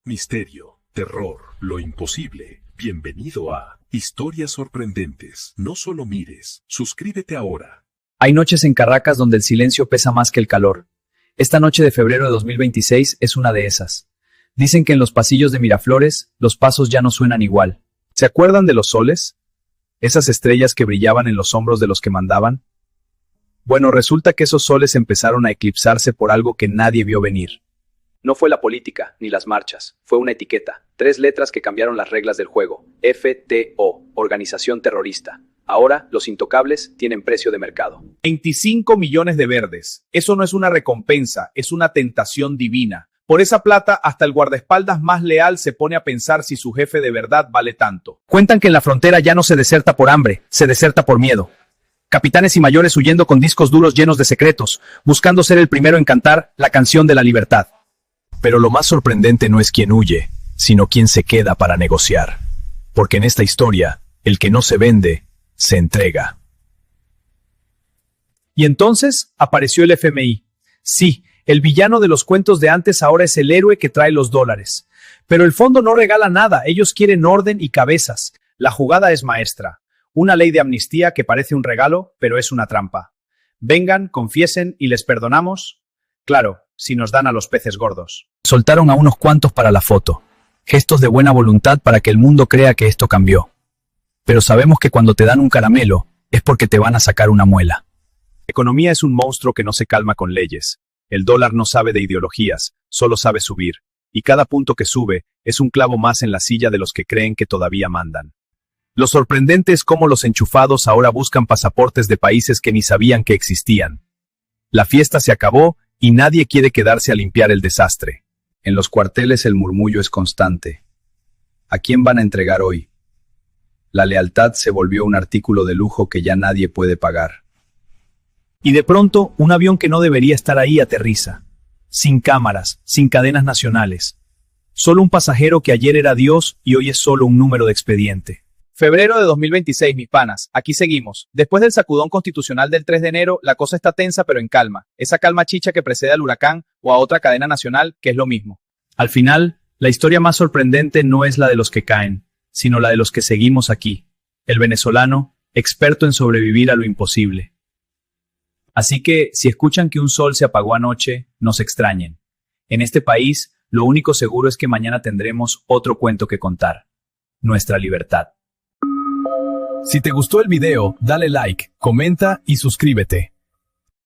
Misterio, terror, lo imposible. Bienvenido a Historias Sorprendentes. No solo mires, suscríbete ahora. Hay noches en Caracas donde el silencio pesa más que el calor. Esta noche de febrero de 2026 es una de esas. Dicen que en los pasillos de Miraflores, los pasos ya no suenan igual. ¿Se acuerdan de los soles? ¿Esas estrellas que brillaban en los hombros de los que mandaban? Bueno, resulta que esos soles empezaron a eclipsarse por algo que nadie vio venir. No fue la política, ni las marchas, fue una etiqueta. 3 letras que cambiaron las reglas del juego. FTO, Organización Terrorista. Ahora, los intocables tienen precio de mercado. 25 millones de verdes. Eso no es una recompensa, es una tentación divina. Por esa plata, hasta el guardaespaldas más leal se pone a pensar si su jefe de verdad vale tanto. Cuentan que en la frontera ya no se deserta por hambre, se deserta por miedo. Capitanes y mayores huyendo con discos duros llenos de secretos, buscando ser el primero en cantar la canción de la libertad. Pero lo más sorprendente no es quién huye, sino quién se queda para negociar. Porque en esta historia, el que no se vende, se entrega. Y entonces apareció el FMI. Sí, el villano de los cuentos de antes ahora es el héroe que trae los dólares. Pero el fondo no regala nada, ellos quieren orden y cabezas. La jugada es maestra. Una ley de amnistía que parece un regalo, pero es una trampa. Vengan, confiesen y les perdonamos. Claro, si nos dan a los peces gordos. Soltaron a unos cuantos para la foto. Gestos de buena voluntad para que el mundo crea que esto cambió. Pero sabemos que cuando te dan un caramelo, es porque te van a sacar una muela. Economía es un monstruo que no se calma con leyes. El dólar no sabe de ideologías, solo sabe subir. Y cada punto que sube es un clavo más en la silla de los que creen que todavía mandan. Lo sorprendente es cómo los enchufados ahora buscan pasaportes de países que ni sabían que existían. La fiesta se acabó y nadie quiere quedarse a limpiar el desastre. En los cuarteles el murmullo es constante. ¿A quién van a entregar hoy? La lealtad se volvió un artículo de lujo que ya nadie puede pagar. Y de pronto, un avión que no debería estar ahí aterriza. Sin cámaras, sin cadenas nacionales. Solo un pasajero que ayer era Dios y hoy es solo un número de expediente. Febrero de 2026, mis panas. Aquí seguimos. Después del sacudón constitucional del 3 de enero, la cosa está tensa pero en calma. Esa calma chicha que precede al huracán o a otra cadena nacional que es lo mismo. Al final, la historia más sorprendente no es la de los que caen, sino la de los que seguimos aquí. El venezolano, experto en sobrevivir a lo imposible. Así que, si escuchan que un sol se apagó anoche, no se extrañen. En este país, lo único seguro es que mañana tendremos otro cuento que contar. Nuestra libertad. Si te gustó el video, dale like, comenta y suscríbete.